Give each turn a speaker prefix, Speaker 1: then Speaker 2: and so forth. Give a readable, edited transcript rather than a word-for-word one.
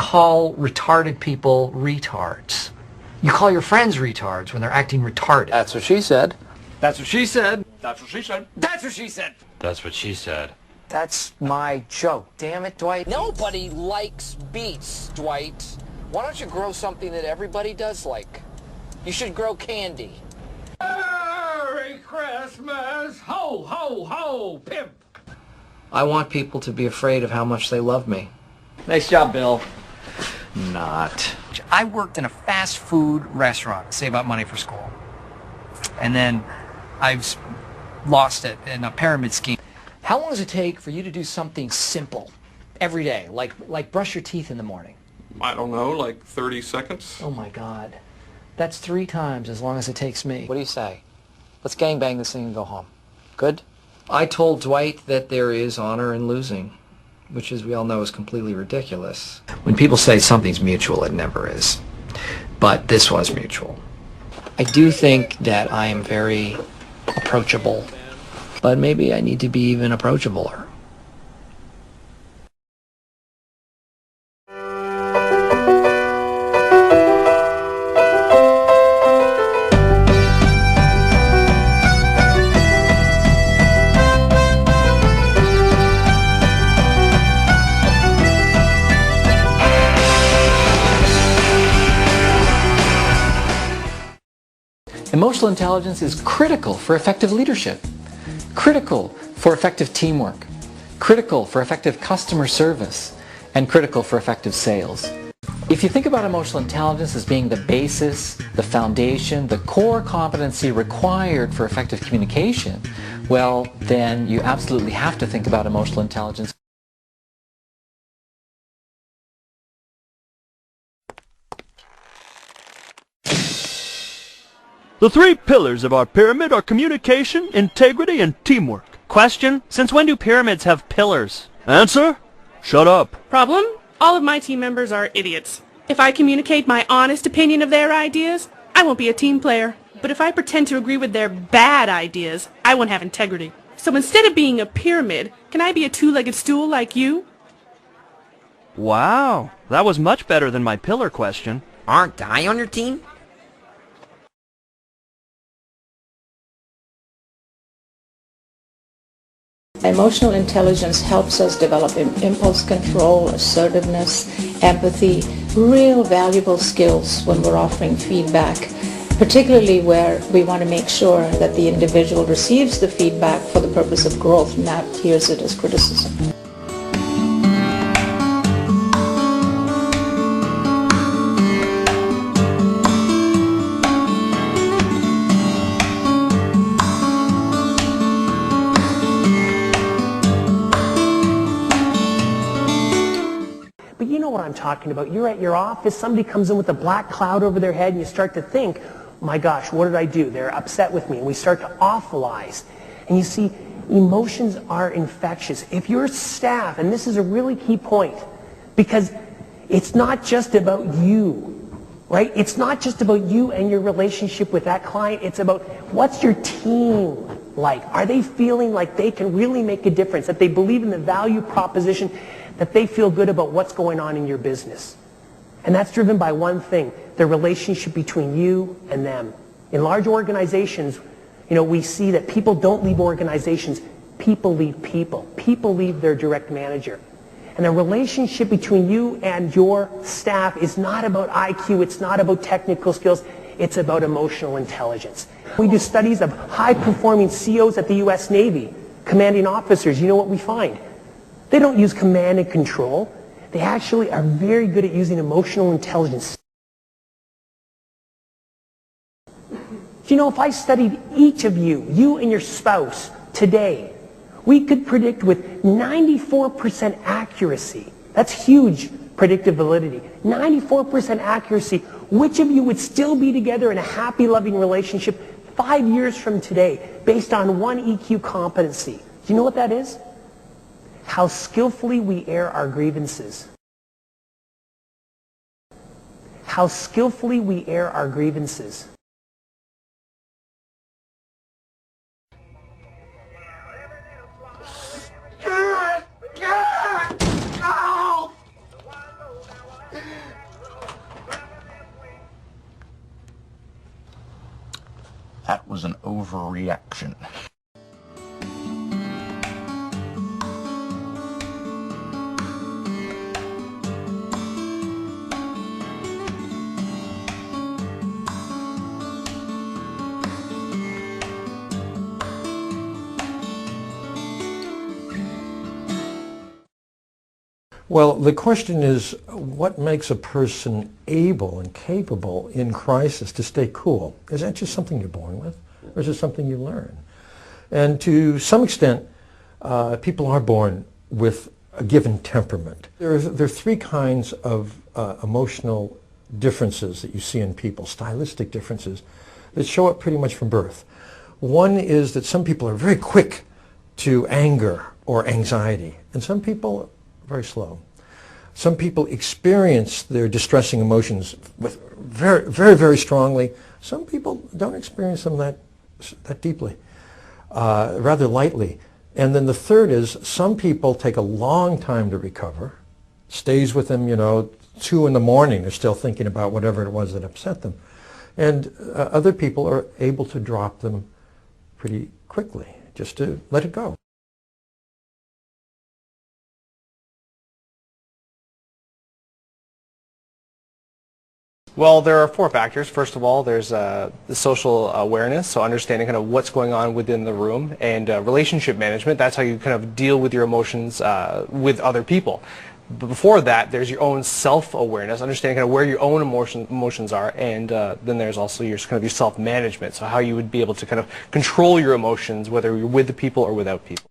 Speaker 1: call retarded people retards. You call your friends retards when they're acting retarded.
Speaker 2: That's what she said.
Speaker 3: That's what she said. That's what she said. That's what she said.
Speaker 4: That's what she said.
Speaker 2: That's my joke. Damn it, Dwight.
Speaker 5: Nobody likes beets, Dwight. Why don't you grow something that everybody does like? You should grow candy.
Speaker 3: Merry Christmas! Ho, ho, ho, pimp!
Speaker 1: I want people to be afraid of how much they love me.
Speaker 3: Nice job, Bill.
Speaker 1: Not. I worked in a fast food restaurant to save up money for school. And then I've lost it in a pyramid scheme. How long does it take for you to do something simple every day, like brush your teeth in the morning?
Speaker 6: I don't know, like 30 seconds?
Speaker 1: Oh my God. That's 3 times as long as it takes me.
Speaker 2: What do you say? Let's gangbang this thing and go home. Good?
Speaker 1: I told Dwight that there is honor in losing, which, as we all know, is completely ridiculous. When people say something's mutual, it never is. But this was mutual. I do think that I am very approachable, but maybe I need to be even approachabler. Emotional intelligence is critical for effective leadership, critical for effective teamwork, critical for effective customer service, and critical for effective sales. If you think about emotional intelligence as being the basis, the foundation, the core competency required for effective communication, well, then you absolutely have to think about emotional intelligence.
Speaker 7: The 3 pillars of our pyramid are communication, integrity, and teamwork.
Speaker 8: Question: since when do pyramids have pillars?
Speaker 7: Answer: shut up.
Speaker 9: Problem: all of my team members are idiots. If I communicate my honest opinion of their ideas, I won't be a team player. But if I pretend to agree with their bad ideas, I won't have integrity. So instead of being a pyramid, can I be a 2-legged stool like you?
Speaker 8: Wow, that was much better than my pillar question.
Speaker 5: Aren't I on your team?
Speaker 10: Emotional intelligence helps us develop impulse control, assertiveness, empathy, real valuable skills when we're offering feedback, particularly where we want to make sure that the individual receives the feedback for the purpose of growth, not hears it as criticism.
Speaker 11: But you know what I'm talking about. You're at your office, somebody comes in with a black cloud over their head, and you start to think, my gosh, what did I do? They're upset with me. And we start to awfulize. And you see, emotions are infectious. If your staff, and this is a really key point, because it's not just about you, right? It's not just about you and your relationship with that client. It's about what's your team like? Are they feeling like they can really make a difference, that they believe in the value proposition, that they feel good about what's going on in your business? And that's driven by one thing, the relationship between you and them. In large organizations, you know, we see that people don't leave organizations, people leave people. People leave their direct manager. And the relationship between you and your staff is not about IQ, it's not about technical skills, it's about emotional intelligence. We do studies of high-performing CEOs at the U.S. Navy, commanding officers. You know what we find? They don't use command and control. They actually are very good at using emotional intelligence. Do you know, if I studied each of you, you and your spouse, today, we could predict with 94% accuracy, that's huge predictive validity, 94% accuracy, which of you would still be together in a happy, loving relationship 5 years from today based on one EQ competency. Do you know what that is? How skillfully we air our grievances. How skillfully we air our grievances.
Speaker 3: overreaction.
Speaker 4: Well, the question is, what makes a person able and capable in crisis to stay cool? Is that just something you're born with, or is it something you learn? And to some extent, people are born with a given temperament. There are three kinds of emotional differences that you see in people, stylistic differences, that show up pretty much from birth. One is that some people are very quick to anger or anxiety, and some people very slow. Some people experience their distressing emotions with very strongly. Some people don't experience them that deeply, rather lightly. And then the third is some people take a long time to recover, stays with them, 2 in the morning, they're still thinking about whatever it was that upset them. And other people are able to drop them pretty quickly, just to let it go.
Speaker 12: Well, there are 4 factors. First of all, there's the social awareness, so understanding kind of what's going on within the room, and relationship management. That's how you kind of deal with your emotions with other people. But before that, there's your own self-awareness, understanding kind of where your own emotions are, and then there's also your kind of your self-management, so how you would be able to kind of control your emotions, whether you're with the people or without people.